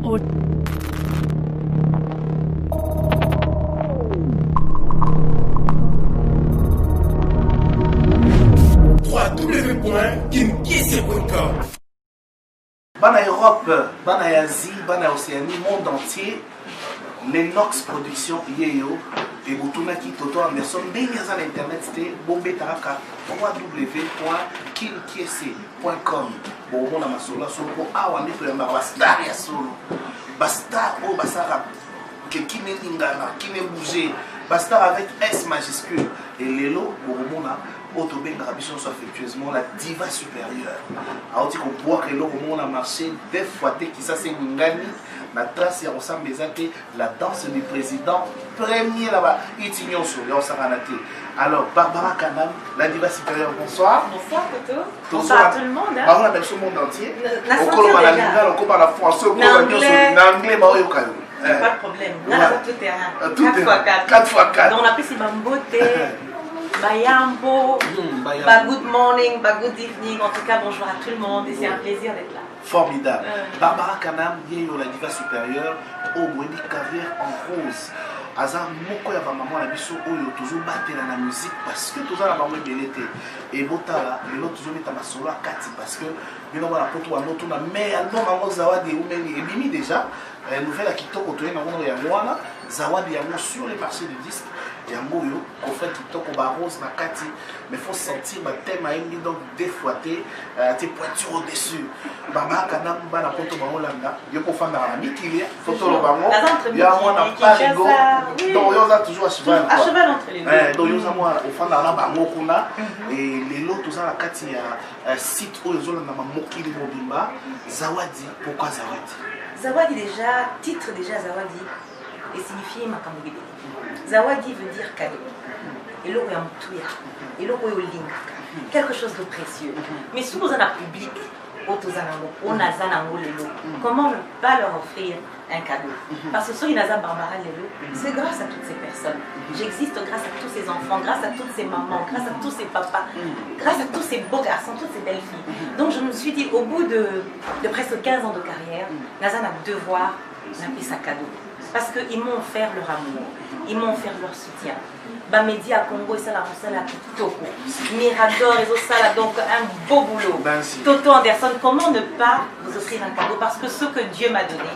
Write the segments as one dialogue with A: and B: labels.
A: www.kinkiese.com.
B: Bana Europe, Bana Asie, Bana Océanie, monde entier, Lennox Production, Yeyo, et Boutounaki Toto Anderson, Béniaza l'internet, c'était Bombé Taraka, www.kinkiese.com. Bon, on a ma solo, solo, ah, on est pour un bastar, ya solo. Bastar, oh, bastar, qui n'est lingana, qui n'est bougé, bastar avec S majuscule. Et Lélo, bon, on a. Autobenga Rabison soit affectueusement la diva supérieure. Alors tu comprends que l'homme on a marché des fois qui ça c'est Ngani, la trace et ressemble la danse du président premier là-bas. Itignon sur on s'arrête. Alors Barbara Kanam, la diva supérieure, bonsoir.
C: Bonsoir Toto.
B: Bonsoir à tout le monde. On a sur le monde entier. On colle par la lingala, on colle par la français, on colle en anglais, bah oui au cas.
C: Pas de problème. Là tout terrain.
B: 4 fois 4.
C: Donc on appelle ça Bamboté. Bayambo, good morning, good evening, en tout cas bonjour à tout le monde et c'est un plaisir d'être là.
B: Formidable. Barbara Kanam, la diva supérieure, au moins une carrière en rose. Azar moko ya maman la biso oyo toujours battre la musique parce que toujours la maman belete et botala lelo toujours mettre ma solo à kati parce que bino la poto wa noto na mais album mango zawadi umeni et bimi déjà nouvelle kitoko to na ngono ya mwana zawadi ya sur les marchés de disques. Yango yo, coffret kitoko ba rose na kati, mais faut sentir ma thème a mis donc défouaté, tes pointures au-dessus. Baba Kanam ba na poto ba Holanda, yo ko fanda na mikilia, photo lo bango. Ya moi na parigo. Donc yo za toujours à cheval.
C: À cheval entre les deux.
B: Donc yo za moi au fanda na bango kuna et les lots tout ça la kati ya site oyo zo na mokili mobimba, Zawadi, pourquoi Zawadi?
C: Zawadi déjà, titre déjà Zawadi et signifie makambo bébé. Zawadi veut dire cadeau. Et l'eau est en touya. Et l'eau est au lingaka. Quelque chose de précieux. Mais si nous en avons public, comment ne pas leur offrir un cadeau? Parce que sur Inaza Barbara Lelo, c'est grâce à toutes ces personnes. J'existe grâce à tous ces enfants, grâce à toutes ces mamans, grâce à tous ces papas, grâce à tous ces beaux garçons, toutes ces belles filles. Donc je me suis dit, au bout de presque 15 ans de carrière, Naza a devoir d'appeler sa cadeau. Parce qu'ils m'ont offert leur amour, ils m'ont offert leur soutien. Bamédia Congo et ça la Kitoko. Mirador et ça donc un beau boulot. Toto Anderson, comment ne pas vous offrir un cadeau? Parce que ce que Dieu m'a donné,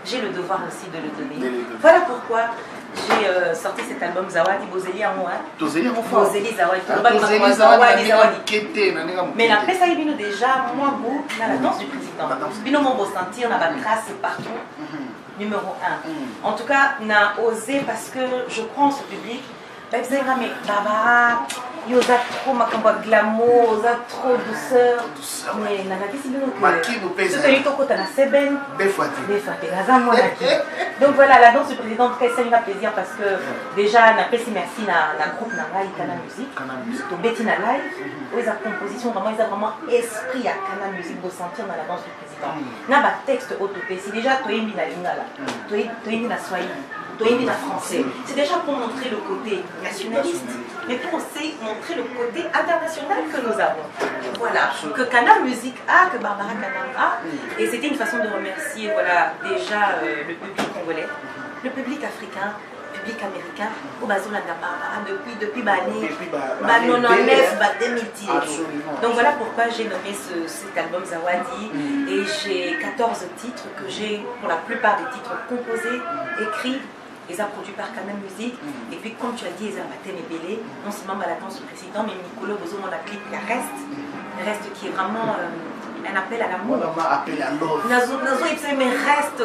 C: j'ai le devoir aussi de le donner. Voilà pourquoi j'ai sorti cet album Zawadi Bozeli en moi.
B: Bozeli
C: Zawadi. Mais la peste a eu déjà, moi, vous, dans la danse du président. Bino mon beau sentir, on a une trace partout. Numéro 1. En tout cas, on a osé parce que je crois en ce public. Mais Barbara, il y a trop de glamour, il y a trop de douceur. Mais il y a donc voilà, la danse du président, c'est un plaisir parce que déjà, on a fait merci à la groupe Nanga Kana Musique, Bettina Live, où ils ont composition, vraiment, ils ont vraiment esprit à Kana Musique de sentir dans la danse du président. Il y a un texte autopé, c'est déjà toi et la lingala, toi et la Swahili. La français. C'est déjà pour montrer le côté nationaliste, mais pour aussi montrer le côté international que nous avons. Voilà, que Kana Musique a, que Barbara Kanam a. Et c'était une façon de remercier voilà, déjà le public congolais, le public africain, le public américain, au Bazola de Barbara depuis l'année 2010. Donc voilà pourquoi j'ai nommé cet album Zawadi. Et j'ai 14 titres que j'ai, pour la plupart des titres, composés, écrits. Ils ont produit par Kana Musique. Et puis, comme tu as dit, ils ont battu les bélés. Non seulement la danse du président, mais Nicolo Bozo, mon clip, il reste qui est vraiment un appel à l'amour.
B: Un appel à l'or.
C: Nazo, mais reste,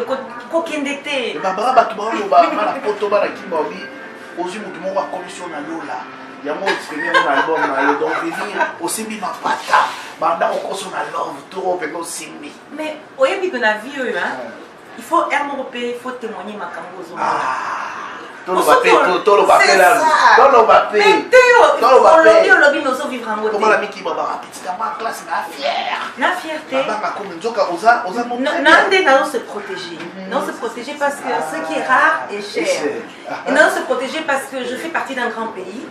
C: qu'aucun d'été.
B: Barbara, la photo, la kibabi, aussi, mon commission à Lola. Il y a un album, donc aussi mis ma pata. Banda, on consomme la love, tout, on aussi mis.
C: Mais, au début de la vie, il faut RMOP, il faut témoigner ma cambozo.
B: Tout le papé. Comment la miki baba petite ma classe
C: la fierté.
B: Non
C: se protéger. Non se protéger parce que ce qui est rare est cher. Et non se protéger parce que je fais partie d'un grand pays.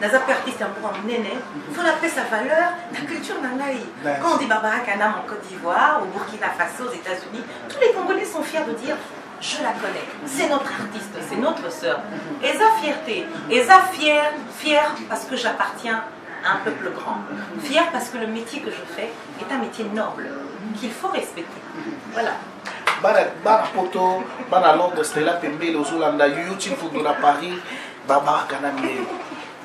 C: Naza pe artiste pour munene, faut la sa valeur, la culture nangai. Quand on dit Barbara Kanam en Côte d'Ivoire, au Burkina Faso, aux États-Unis, tous les Congolais sont fiers de dire je la connais, c'est notre artiste, c'est notre sœur. Et ça fierté, et ça fier parce que j'appartiens à un peuple grand, fier parce que le métier que je fais est un métier noble qu'il faut respecter. Voilà.
B: Bana poto, bana Londres, Stella Pembe, Ozulanda, YouTube pour la Paris, Barbara Kanam.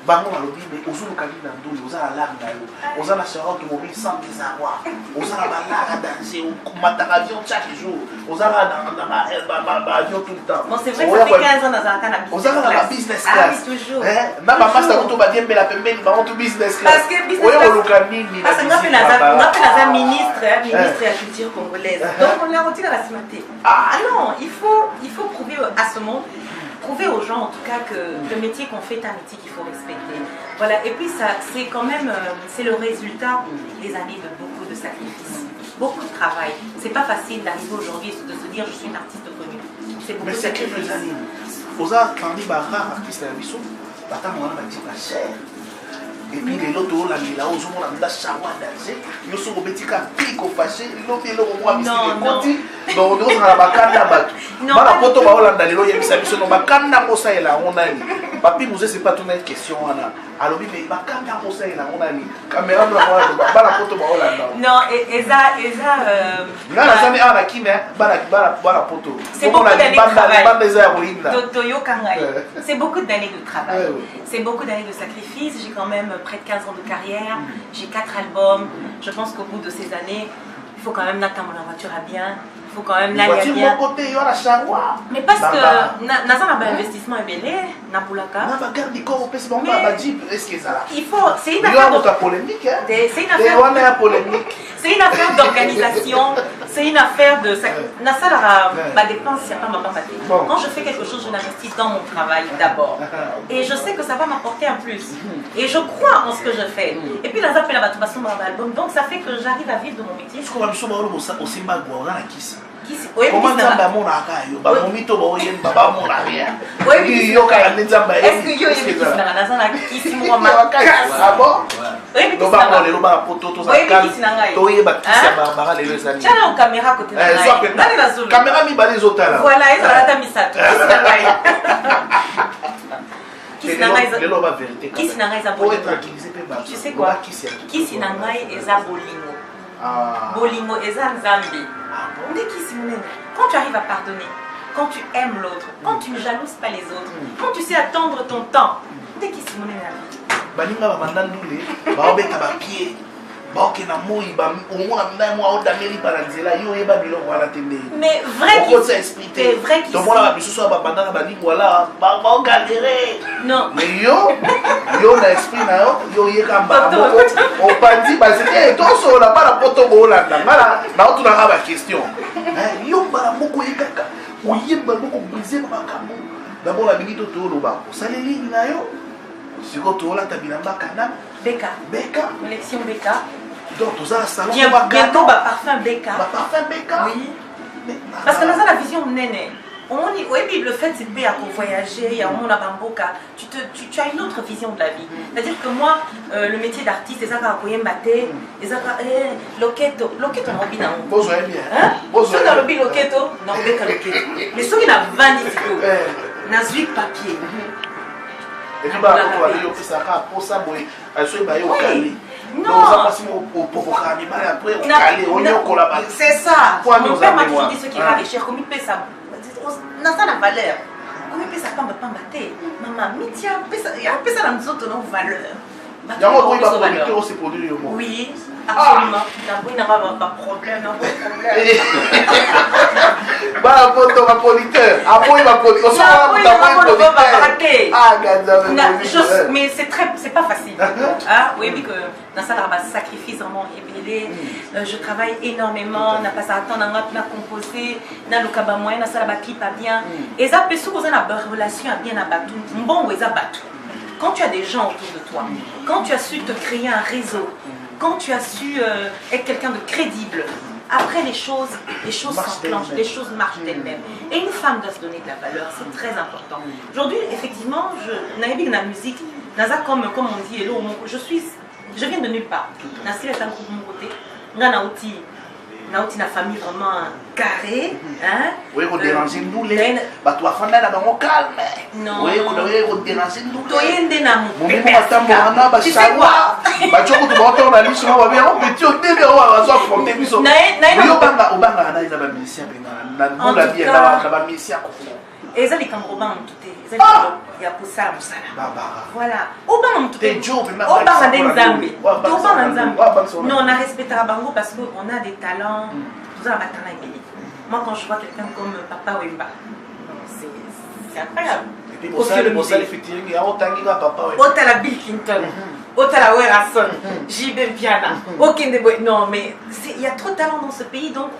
B: Bango alobi mais ozulu kali na ndoli ozala langa yo ozala chara automobile sans désarroi ozala balara danser mataka avion chaque jour ozala dans avion tout le temps.
C: Bon c'est vrai que ça fait 15 ans dans un cannabis.
B: Ozala la business class.
C: Ah oui toujours.
B: Na ba master auto ba diembe la pembeni ba auto business class.
C: Parce que business class.
B: Oyo lokani
C: parce que on a fait la ministre de la culture congolaise. Donc on l'a retiré à la cimenté. Ah non, il faut prouver à ce monde. Prouver aux gens en tout cas que le métier qu'on fait est un métier qu'il faut respecter. Voilà, et puis ça, c'est quand même, c'est le résultat des années de beaucoup de sacrifices, beaucoup de travail. C'est pas facile d'arriver aujourd'hui de se dire je suis une artiste connue. C'est beaucoup de sacrifices.
B: Mais c'est quelques années. Aux arts, quand on dit rare artiste à la mission, on a dit la chair. Et puis les autres, on a mis là, on a mis la chawa danser. Nous sommes au petit cas, pico fâché, l'autre, l'autre, donc on a la bakanda batu. Bana poto ba Hollande lelo yebisa biso no bakanda mosa ela onani. Papi Mouze c'est pas toute une question wana. Alors mais bakanda mosa ela onani. Caméra bana poto ba Hollande.
C: Non, et ça
B: ngana zani ana kime bana poto.
C: C'est beaucoup d'années de travail. Toyo Kangai. C'est beaucoup d'années de travail. C'est beaucoup d'années de sacrifice, j'ai quand même près de 15 ans de carrière, j'ai 4 albums. Je pense qu'au bout de ces années, il faut quand même n'attendre la voiture à bien. Il faut quand même l'aller bien. Mais parce que Naza n'a pas investissement belé, Napoulaka. Il faut, c'est une affaire polémique. C'est une affaire d'organisation, c'est une affaire de Nasa la dépense, il n'y a pas ma papaté. Quand je fais quelque chose, je l'investis dans mon travail d'abord. Et je sais que ça va m'apporter un plus. Et je crois en ce que je fais. Et puis Naza fait la batubation dans l'album, donc ça fait que j'arrive à vivre de mon métier.
B: Comment Nzamba mona akayo ba momito ba oyen baba mona rien.
C: Oui, yo ka Nzamba. Est-ce que yo yebi kisina na sana kisi mo ma.
B: Ah bon? Oui, do ba mo le ba poto to za kan. To ye ba kisa ba le zani.
C: Tchala o caméra côté na ngai. Nani na zulu.
B: Caméra mi ba les otala.
C: Voilà, ils ont la misato. Kisi na ngai.
B: Le ba vérité.
C: Kisi na ngai za
B: bolingo. Pour être tranquillisé pe ba.
C: Tu sais quoi? Kisi na ngai eza bolingo. Bolingo eza nzambe. Quand tu arrives à pardonner, quand tu aimes l'autre, quand tu ne jalouses pas les autres, quand tu sais attendre ton temps, dès qu'il se monnaie la vie.
B: Baninga ba mandandule, ba obeta ba pied, ba okena moi ba omona mna moi odameli baranzela yo yeba biloko wala tende.
C: Mais vrai
B: qui c'est
C: vrai qui.
B: Donc voilà biso so ba bandana ba lingo wala ba galérer.
C: Non.
B: Mais yo na esprit na yo yeka mba moko o pandi ba c'est to so la para poto bo Hollande ngala na otuna ka ba question. Yo ba moko yekaka o yeba moko briser ba kambo. D'abord la minute to lo ba ko saleli na yo. Siko to la tabilamba kana
C: Beka. Collection Beka.
B: Donc tout ça salon
C: bientôt ba parfum Beka.
B: Ba parfum Beka.
C: Oui. Parce que dans la vision nene. Oui, le fait c'est bien pour voyager, il y a un monde à Bamboka, tu as une autre vision de la vie. C'est-à-dire que moi, le métier d'artiste, c'est ça qu'on a koyé maté, c'est ça qu'on loketo on a oublié dans
B: le Bonjour bien.
C: Ceux qui ont oublié loketo, non, Beka loketo. Mais ceux qui n'ont pas 20 discours, n'a pas papier.
B: Et puis, bah, on fait ça pour ça,
C: c'est ça. Mon père m'a toujours dit ce qui va cher, comme il paie ça. N'a ça la valeur. Comme il paie ça, pas battre. Maman, mitia, il paie ça dans nous autres valeur. Oui, absolument. Il n'y a pas de problème. Mais c'est pas facile. Oui, mais que dans ça, on va sacrifice vraiment révélé. Je travaille énormément. On n'a pas ça attendre, on a composé, on a le cabas moyen, on a ça la clip à bien. Et ça, peut on a une relation à bien abattu. Bon, ils abattent. Quand tu as des gens autour de toi, quand tu as su te créer un réseau, quand tu as su être quelqu'un de crédible, après les choses s'enclenchent, les choses marchent d'elles-mêmes. Et une femme doit se donner de la valeur, c'est très important. Aujourd'hui, effectivement, dans la musique, Naza comme on dit, je viens de nulle part. Nassi est un groupe de mon côté. Nauti na famille vraiment carrée, hein?
B: Oui, on dérange nous les. Bah toi fanda na bango calme.
C: Non.
B: Oui, on dérange nous.
C: Toyende na mu.
B: Mon mimo matambo ba shawa. Ba choko tu ba na liso ba bien on petit au début on va affronter biso. Oui, obanga na ina ba musicien na na la vie na ba musicien.
C: Et ça les cambrobans ont quitté. Il y a pour ça, voilà. Obama non, on a respecté Bango parce qu'on a des talents. Moi, quand je vois quelqu'un comme Papa Wemba, c'est incroyable.
B: Et puis, vous allez featuring, il y a autant de Papa Wemba.
C: Autant la Bill Clinton, autant la Werason, J.B. Piana, aucun des boys. Non, mais il y a trop de talent dans ce pays, donc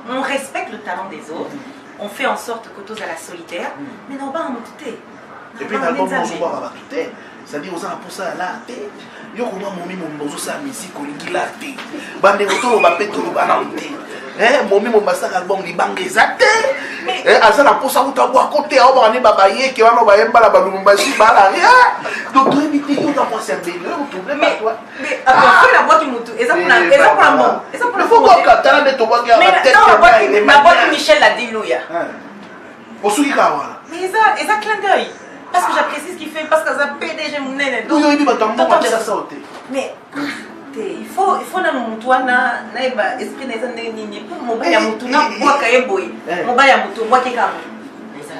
C: on respecte le talent des autres. On fait en sorte que tous à la solitaire, mais non, pas en tout.
B: Et puis, dans le monde, on va tout. C'est-à-dire, on a pour ça à l'art. Il y a mon musique, on dit l'art. Bande de va péter le banane. Mon album, les banques exactes. À la pour ça, on t'a boire côté, on va aller babayer, qui va nous bailler, la balumbashi, balaria. Donc, tu es mis dans mon cerveau, mais toi.
C: Mais après, la boîte du moutou, et ça pour la mort. Et ça pour le
B: faut voir que tu as des tomates qui ont
C: la boîte Michel l'a dit, Louia.
B: Au Soukikawa.
C: Mais ça clin d'œil. Parce que j'apprécie ce qu'il fait, parce que ça PDG mon nez.
B: Oui, il dit, mais
C: il faut na toi na esprit na nini pour mon baya mutu na bois kaeboy mon baya mutu bois keka mais ça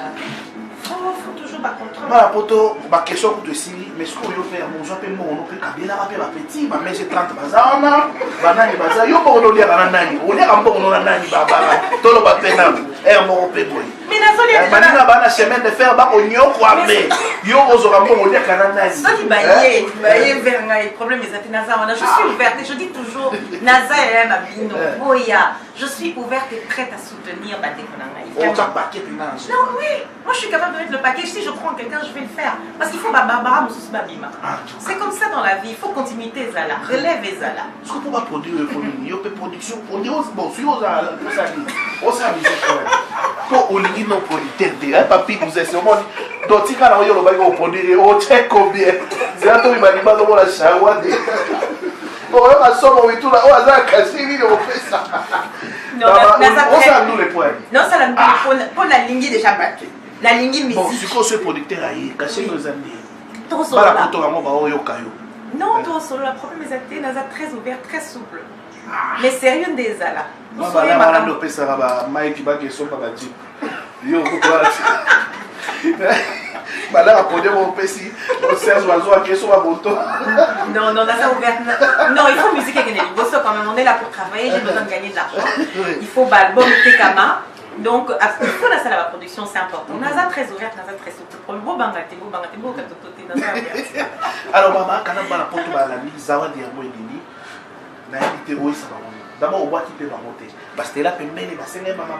C: faut toujours pas contrôler
B: voilà poto ba question pour te sili mais ce qu'on veut faire mon joie pe mon on peut kabila rappeler la petit ba mais j'ai 30 bazana banani baza yo ko lolia na nani on est ambo on na nani baba tolo ba pena mon pe boy
C: mais na soli
B: banana bana chemin de fer ba onyo kwa me yo ozora mbo on est kana nani
C: ça qui bailler vers ngai problème les atinaza je suis ouverte je dis toujours naza et mabino boya je suis ouverte et prête à soutenir Baté Konangai.
B: On t'a paquet
C: non, oui. Moi, je suis capable de mettre le paquet. Si je prends quelqu'un, je vais le faire. Parce qu'il faut Barbara Moussous Babima. C'est comme ça dans la vie. Il faut continuité, Zala. Relève Zala.
B: Est-ce qu'on peut pas produire une production? On dit, bon, si on a on s'est amusé quand même. Pour on dit non producteur, papi nous est sûrement donc si quand on y a le bail on produit, on check combien. C'est un truc qui m'a dit, la chawa. Bon, on a somme, on est tout là, on a cassé, on fait ça.
C: Non,
B: on s'est nous les points.
C: Non, ça la pour la ligne déjà battue. La ligne musique.
B: Bon, si on se producteur aïe, caché nos amis.
C: Trop solo.
B: Pas la photo à moi, bah on y kayo.
C: Non, trop solo. La problème est actée, Naza très ouvert, très souple. Mais sérieux des ala.
B: Moi, bah là, on a nopé ça là, Mike va qui sont pas bâtis. Yo, pourquoi? Bah là, on peut mon PC, on sert oiseau à qui sont à bon
C: Non, Naza ouvert. Non, il faut musique avec les bosses quand même. On est là pour travailler, j'ai besoin de gagner de l'argent. Il faut album Tekama. Donc, il faut la salle à la production, c'est important. Naza très ouverte, Naza très souple. Pour le beau bangate, beau Naza ouverte.
B: Alors, maman, quand on va la porte, la vie, Zawa Diamo et Nini, na invité oui ça va. D'abord, on voit qui peut monter. Parce que là, peut mener les bassins, maman,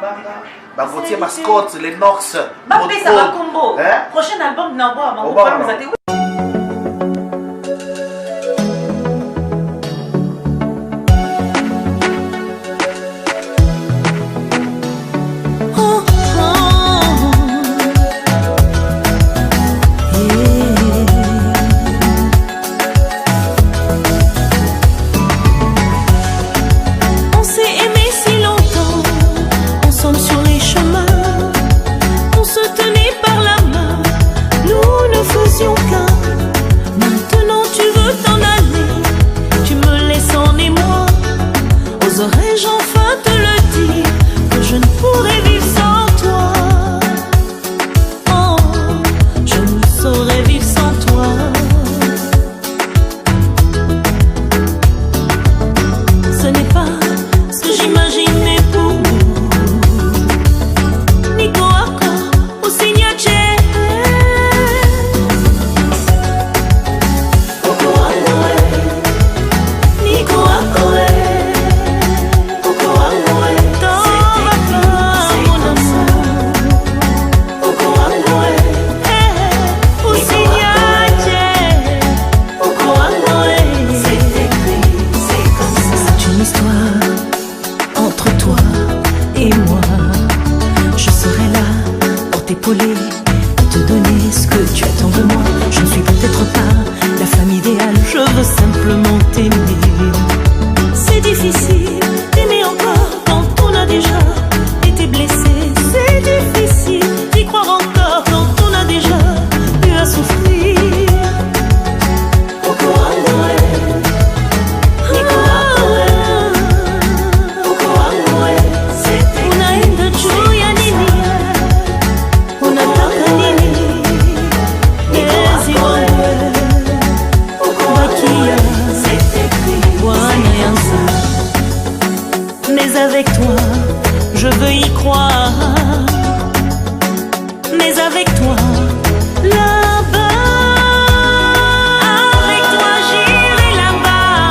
B: bagotier mascotte, les Nox.
C: Bapé, ça va combo. Prochain album, Nabo, on va voir nous.
A: Te donner ce que tu attends de moi. Je ne suis peut-être pas je veux simplement t'aimer. C'est difficile d'aimer encore quand on a déjà été blessé. C'est difficile d'y croire encore quand on a déjà eu à souffrir. Mais avec toi, je veux y croire. Mais avec toi, là-bas, avec toi j'irai là-bas.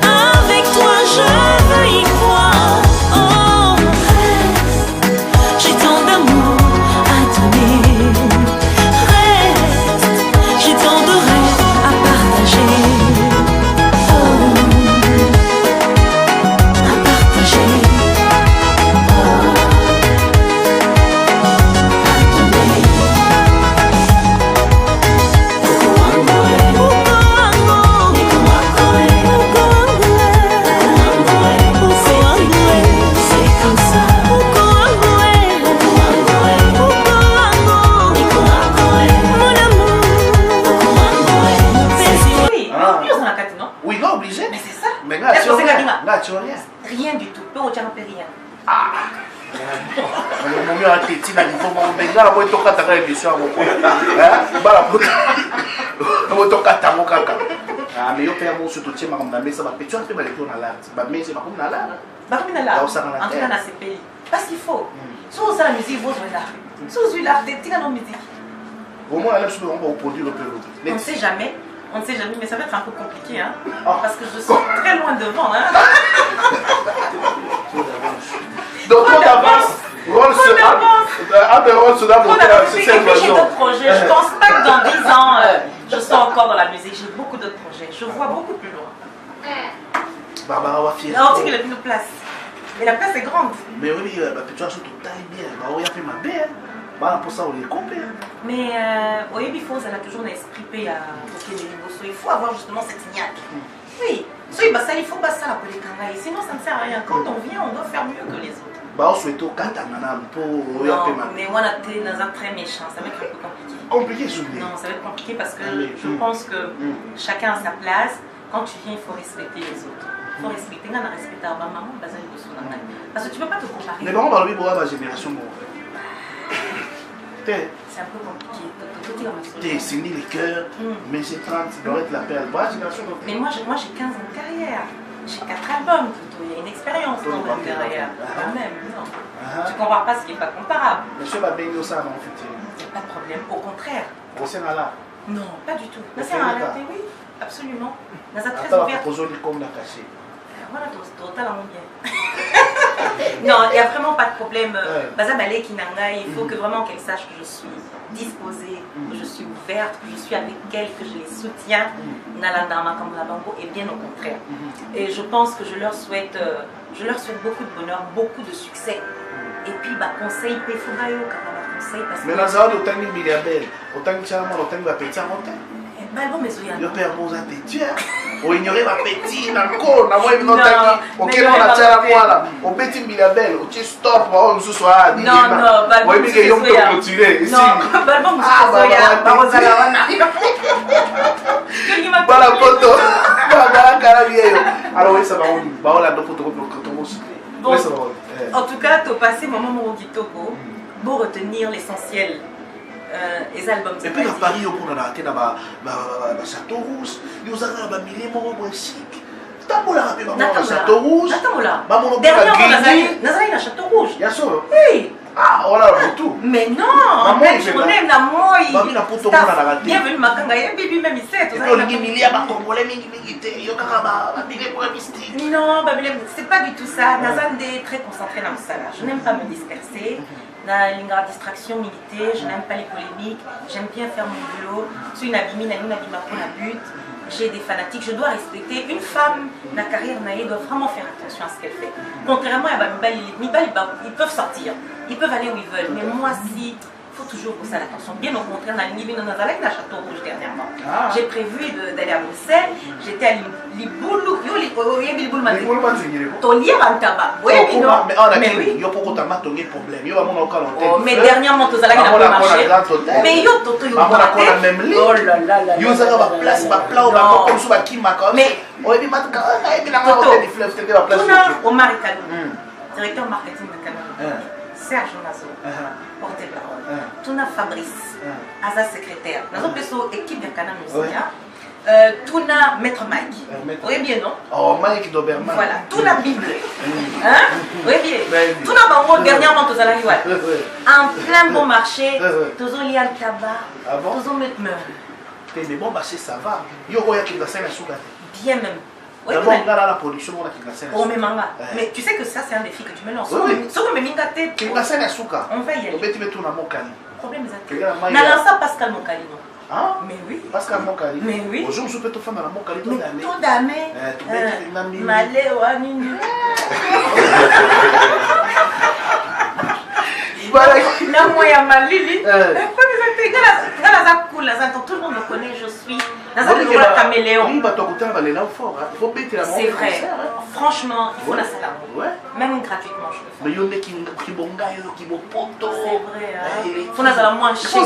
A: Avec toi je veux y croire. Oh mon reste, j'ai tant d'amour à donner. Reste, j'ai tant de rêves à partager.
C: Rien du tout. Peu au rien.
B: Ah, mon mieux a été là, il faut mon béga, la moitié de ta émission à mon point. Hein? Voilà, la moitié de mon caca. Ah, mais yo père, mon surtout, tiens, ma mère, ça va péter un peu, mais on a là. Ma mère, c'est pas comme là.
C: Bah, comme là. En tout cas, dans ces pays. Parce qu'il faut. Si on sait la musique, vous êtes là. Si vous êtes là, vous êtes dans la musique.
B: Au moins, là, on va produire le peu.
C: On ne sait jamais. On ne sait jamais, mais ça va être un peu compliqué, hein, parce que je suis très loin devant, hein.
B: Donc on avance.
C: J'ai d'autres projets. Je ne pense pas que dans 10 ans, je sois encore dans la musique. J'ai beaucoup d'autres projets. Je vois beaucoup plus loin.
B: Barbara va fier.
C: Non, on dit qu'il n'y a plus de place. Mais la place est grande.
B: Mais oui, tu as tout taille bien. On a fait ma belle. Pour ça, on est complet.
C: Mais oui, il faut, ça a toujours un esprit payé à il faut avoir justement cette signal. Oui, il faut pas ça pour les canailles. Sinon, ça ne sert à rien. Quand on vient, on doit faire mieux que les autres.
B: On souhaite au Katana pour.
C: Non, mais moi, on est dans un très méchant. Ça va être un peu compliqué.
B: Compliqué, je veux dire.
C: Non, ça va être compliqué parce que je pense que chacun a sa place. Quand tu viens, il faut respecter les autres. Il faut respecter. On a respecté ma maman, parce que tu ne peux pas te comparer.
B: Mais bon, on va le vivre à ma génération.
C: C'est un peu compliqué.
B: C'est ni les cœurs, mais j'ai 30, ça doit être la perle.
C: Mais moi j'ai 15 ans de carrière. J'ai 4 albums plutôt. Il y a une expérience dans ma carrière. Quand même, non. Tu ne compares pas ce qui n'est pas comparable.
B: Monsieur va bénir ça, non, en fait.
C: Il n'y a pas de problème. Au contraire.
B: C'est là.
C: Non, pas du tout. C'est un oui, absolument. Dans un très ouvert. Voilà, totalement bien. Non, il n'y a vraiment pas de problème. Il faut que vraiment qu'elle sache que je suis disposée, que je suis ouverte, que je suis avec elle, que je les soutiens. Et bien au contraire. Et je pense que je leur souhaite beaucoup de bonheur, beaucoup de succès. Et puis, conseil, il faut conseil parce que.
B: Mais là, ça va autant de milliardaires, autant de charmants, autant de petits montants. Le père vous a dit, on ignorait ma petite, encore, on a vu notre ami, on a la moi là, on petit milliardaire, on dit stop, on se soit dit, on a mis que yon peut clôturer ici. Voilà photo, alors oui, ça va, on va la photo pour
C: en tout cas, tu as passé maman Morogitoko pour retenir l'essentiel. Les albums.
B: Et puis à Paris, on a été dans le Château Rouge, nous avons un millier de chic. T'as la rappeler maman dans le Château Rouge. Maman on
C: a le Château Rouge.
B: Bien sûr.
C: Oui.
B: Ah, on a le tout.
C: Mais non, on aime la moi.
B: Bienvenue
C: Makanga, et bébé même ici.
B: Et puis on a dit milliers de Congolais,
C: non, c'est pas du tout ça. Nazan est très concentré dans ça. Je n'aime pas me disperser. Dans une distraction militaire, je n'aime pas les polémiques, j'aime bien faire mon boulot. Je suis une abimine, but. J'ai des fanatiques, je dois respecter. Une femme, la carrière naïe doit vraiment faire attention à ce qu'elle fait. Contrairement à Mibali, ils peuvent sortir, ils peuvent aller où ils veulent. Mais moi, si faut toujours pousser l'attention. Bien au contraire, dans le Château Rouge dernièrement.
B: Ah.
C: J'ai prévu d'aller à Bruxelles. J'étais à Liboulou. Mais dernièrement, tu as marché. Mais yo, Toto, yo, Omar Kalou, directeur marketing de Kalou, Serge Mazo, porte-parole, Tuna Fabrice, Asa secrétaire, nous avons équipe de Canal Musica, Tuna Maître Mike, oui bien non?
B: Oh, Mike Doberman.
C: Voilà, Tuna Bible, hein? Oui bien. Tuna Bango, dernièrement, tu as la en plein bon marché, tu as lié tabac, tu as mettre meur.
B: Mais bon marché, ça va. Yo, il y a qui va s'en souga.
C: Bien même.
B: Oui, d'abord, on a la production, on a qui va s'en
C: souga. Oh, mais manga. Mais tu sais que ça, c'est un défi que tu me lances.
B: Oui.
C: Sauf que mes mingatés.
B: Qui va s'en souga.
C: On va y aller.
B: On va te mettre tout dans mon cali.
C: Problème, c'est ça. N'a lancé Pascal Moncali, non?
B: Ah?
C: Mais oui.
B: Pascal Moncali.
C: Mais oui.
B: Aujourd'hui, je peux te faire dans mon cali.
C: Mais tout d'amé. Malé ou anini. Non, moi, il y a ma Lili. Tout le monde me connaît, je suis. Le caméléon. C'est vrai. Franchement, il faut la salle. Même gratuitement, je le fais. C'est vrai. Il faut la salle moins chère. Oh,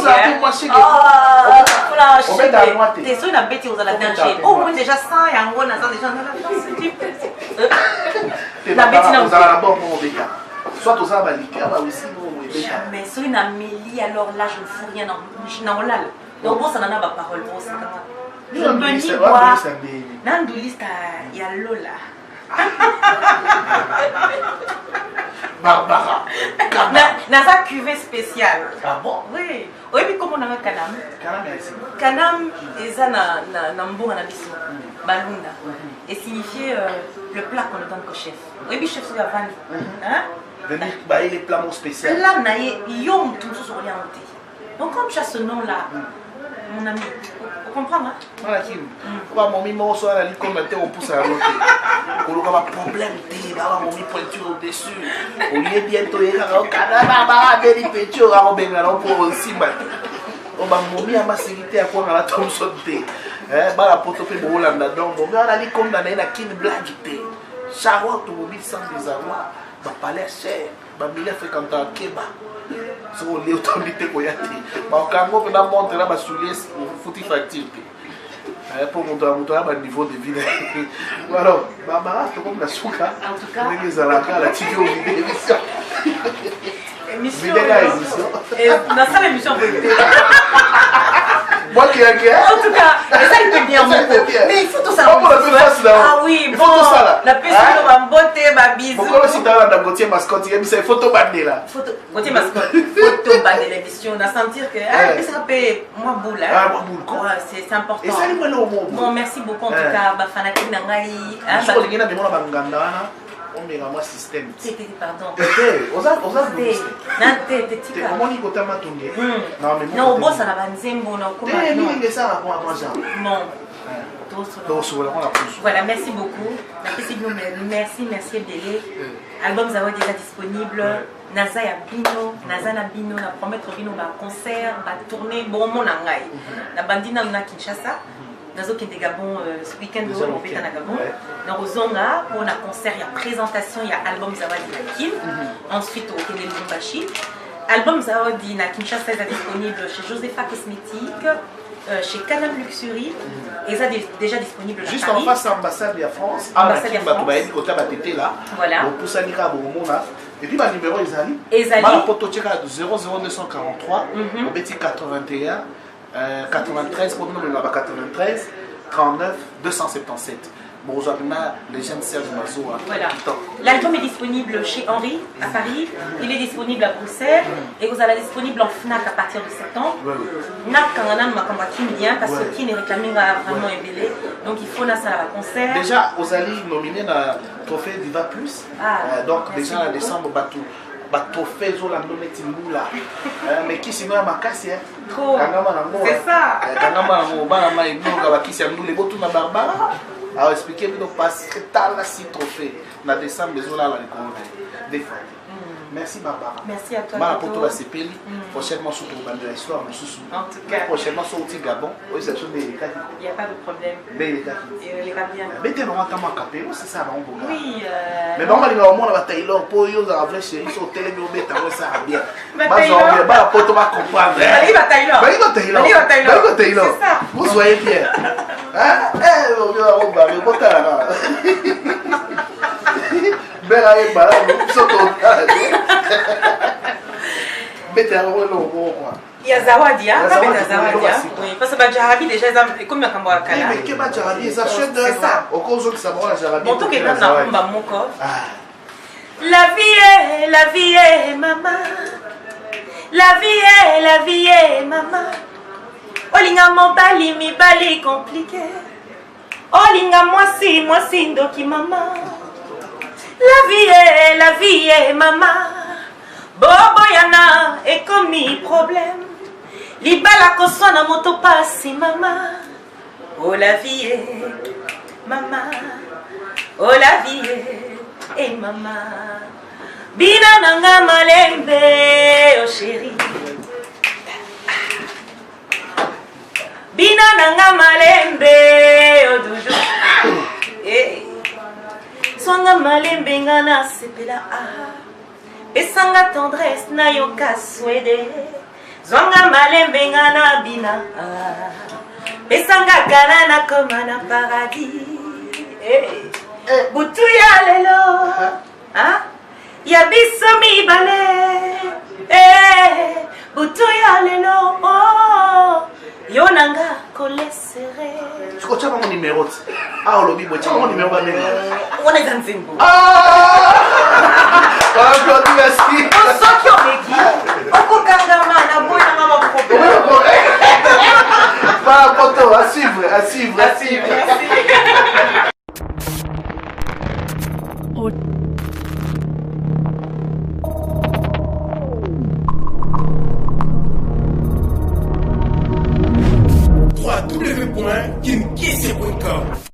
C: t'es sûr une bête, vous allez danger. Oh, moi déjà 100 et en gros, la bête,
B: vous allez d'abord mon béca. Soit aux arbres, aussi.
C: Mais sur une amélie, alors là, je ne fous rien dans l'al. Donc, bon, ça n'en a pas parole. Je me dis, quoi. Nandoulis, il y a Lola.
B: Barbara.
C: Dans sa cuvée spéciale.
B: Ah bon?
C: Oui. Oui, mais comment on a Kanam? Kanam, et ça, Nambo, on a dit Balunda. Et signifiait le plat qu'on donne au chef. Oui, mais chef, c'est la vanne. Hein?
B: Bah, il est plats spécial.
C: Là, il y a tout orienté. Donc, comme j'ai ce nom-là, mon ami, vous comprenez?
B: Voilà, Kim. Mon mimo, soit la ligne comme on pousse à l'autre. On a un problème, mon mi pointure au-dessus. On y est bientôt, il y a un canard, il y a des pétures, on a un pour aussi. On va mourir à ma sécurité à quoi on a tout sauté. La pote fait bon là dedans. On a dit comme dans la kin blague. Charlotte, on dit sans des avoirs. Palais cher, Bamila fait quand on keba. Si on est autorité pour y aller, quand on va montrer là, soulier, faut y facture. Pour montrer à niveau de vie. Alors, Barbara, c'est comme la souka.
C: En tout cas,
B: les alaka, la tigre au vidéo émission.
C: Émission. Dans ça, l'émission,
B: moi qui ai
C: en tout cas, ça il peut bien mon mais il faut tout ça. Ah oui,
B: il faut tout ça là.
C: La personne va me botter, ma bise.
B: Pourquoi si tu as la Gauthier mascotte, il y a une photo bandée là.
C: Gauthier mascotte, photo bandée l'émission, on a sentir que ça peut moi boule.
B: Ah, moi boule quoi.
C: C'est important.
B: Et ça il est au monde.
C: Bon, merci beaucoup en tout cas, ba fanatique nangai.
B: Je crois que ngena demona banganda na. On met un système.
C: Pardon. Non, bon, ça n'a pas voilà, merci beaucoup. Merci Bélé. Album Zawa déjà disponible. Naza ya Bino, Naza na Bino, na promettre Bino ba concert, ba tournée, bon mon nangai. Na bandina na Kinshasa. Nazo qui est Gabon ce week-end au na Gabon. Dans Zonga pour un concert, il y a présentation, il y a album Zawadi na Kin. Ensuite au Kenya Lubumbashi. Album Zawadi na Kinshasa est disponible chez Josepha Cosmétique, chez Canam Luxury et ça déjà disponible
B: juste en face de l'ambassade de France. Ambassade de France.
C: Voilà.
B: Et puis le numéro Ezali. Ma poto tcheka 00243 au Betty 81 93 pour nous le 93 39 277. Bon, aujourd'hui, les jeunes Serge Mazo.
C: Voilà. L'album est disponible chez Henri à Paris. Il est disponible à Bruxelles. Et vous allez disponible en Fnac à partir de septembre. Fnac, quand on a ma campagne bien, parce que qui n'est réclamé vraiment ébélé. Donc il faut la salle à concert.
B: Déjà, vous allez nominer le trophée Diva Plus. Donc déjà, en décembre, batou. Trophée zo la ndone timbula mais qui sinon ya makasi
C: trop c'est ça
B: kangama na mo bana mai bonga bakisi ya ndule botu na Barbara Alors expliquez nous passe tal la si trophée na décembre besoin là les des fois. Merci Barbara.
C: Merci à toi.
B: Mala poto la CPL. Prochainement sur pour la histoire nous sous.
C: En tout cas.
B: Prochainement sur au Gabon. Oui, c'est chose des cas.
C: Il n'y a pas de problème.
B: Les cas.
C: Les cas bien.
B: Mais t'es normalement tellement capé, c'est ça va on peut.
C: Oui.
B: Mais bon, on va au monde la Taylor pour yo za vrai chéri sur télé mais on met ça bien. Ba poto va comprendre.
C: Allez va Taylor.
B: Ba Taylor. C'est ça. Vous voyez bien. Hein? On va le botter là. Bella et Bala, nous sommes
C: il y a Zawadi, hein? Oui, parce que Bajarabi déjà, comme il y a Kambouakala.
B: Oui, mais que Bajarabi, ça chute de ça. Au cas où ça va, Bajarabi.
C: Bon, tout est dans mon corps. La vie est, maman. La vie est, maman. Olinga mon bali, mi bali compliqué. Olinga moi si, ndoki maman. La vie est, maman. Bobo yana et commis problème. Libala koswa na moto pasi maman. Oh la vie est, maman. Oh la vie est, maman. Bina nanga malembe, oh chérie. Bina nanga malembe, oh doudou. Eh. Songa malembe ngana sepela ah. Pesanga tendresse na yoka swede. Zonga malembe ngana bina ah. Pesanga kanana koma na paradis. Butu ya lelo ah. Ya biso mibale. Butu ya lelo oh. Yonanga kolesere.
B: Tu connais mon numéro? Ah, on l'a mis, tu as mon numéro à même.
C: On est dans Zimbo.
B: Ah! Merci.
C: On sent qu'il y a des guides. On peut garder un abou et un maman problème.
B: Pas photo, à suivre.
C: Merci.
D: www.kinkisi.com